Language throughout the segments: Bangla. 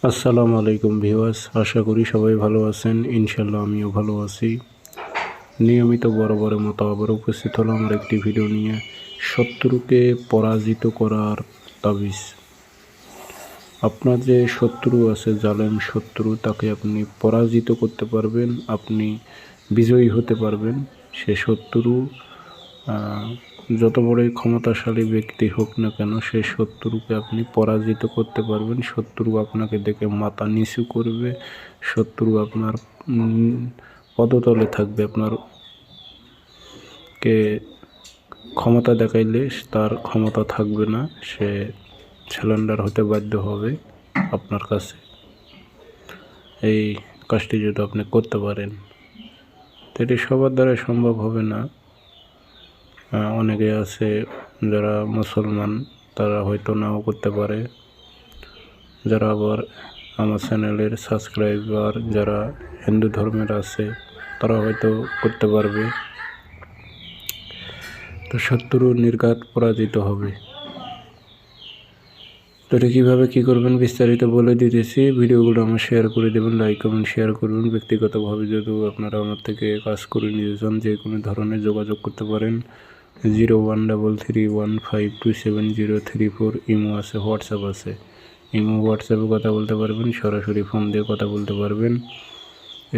আসসালামু আলাইকুম ভিউয়ার্স, আশা করি সবাই ভালো আছেন। ইনশাল্লাহ আমিও ভালো আছি। নিয়মিত বরাবরের মতো আবার উপস্থিত হলাম আমার একটি ভিডিও নিয়ে। শত্রুকে পরাজিত করার তাবিজ। আপনার যে শত্রু আছে, জালেম শত্রু, তাকে আপনি পরাজিত করতে পারবেন, আপনি বিজয়ী হতে পারবেন। সে শত্রু যত বড়ই ক্ষমতাশালী ব্যক্তি হোক না কেন, সেই শত্রুকে আপনি পরাজিত করতে পারবেন। শত্রু আপনাকে দেখে মাথা নিচু করবে, শত্রু আপনার পদতলে থাকবে। আপনার কে ক্ষমতা দেখাইলে তার ক্ষমতা থাকবে না, সে স্যালেন্ডার হতে বাধ্য হবে আপনার কাছে। এই কাজটি যদি আপনি করতে পারেন, তো এটি সবার দ্বারা সম্ভব হবে না। অনেকে আছে যারা মুসলমান, তারা হয়তো নাও করতে পারে। যারা আবার আমার চ্যানেলের সাবস্ক্রাইবার যারা হিন্দু ধর্মের আছে, তারা হয়তো করতে পারবে। তো শত্রু নির্ঘাত পরাজিত হবে। তো এটা কীভাবে কী করবেন বিস্তারিত বলে দিতেছি। ভিডিওগুলো আমার শেয়ার করে দেবেন, লাইক কমেন্ট শেয়ার করবেন। ব্যক্তিগতভাবে যদি আপনারা আমার থেকে কাজ করে নিতে চান, যে কোনো ধরনের যোগাযোগ করতে পারেন। 0133152703 ইমো আছে, হোয়াটসঅ্যাপ আছে। ইমো হোয়াটসঅ্যাপে কথা বলতে পারবেন, সরাসরি ফোন দিয়ে কথা বলতে পারবেন।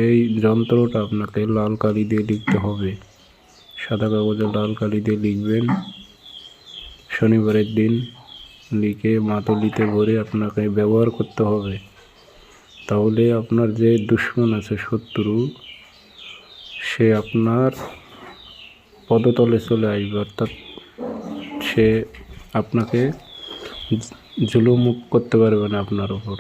এই যন্ত্রটা আপনাকে লাল কালি দিয়ে লিখতে হবে। সাদা কাগজে লাল কালি দিয়ে লিখবেন। শনিবারের দিন লিখে মাদুলিতে ভরে আপনাকে ব্যবহার করতে হবে। তাহলে আপনার যে দুশ্মন আছে, শত্রু, সে আপনার পদতলে চলে আসবে। অর্থাৎ সে আপনাকে জুলুম করতে পারবে না আপনার উপর।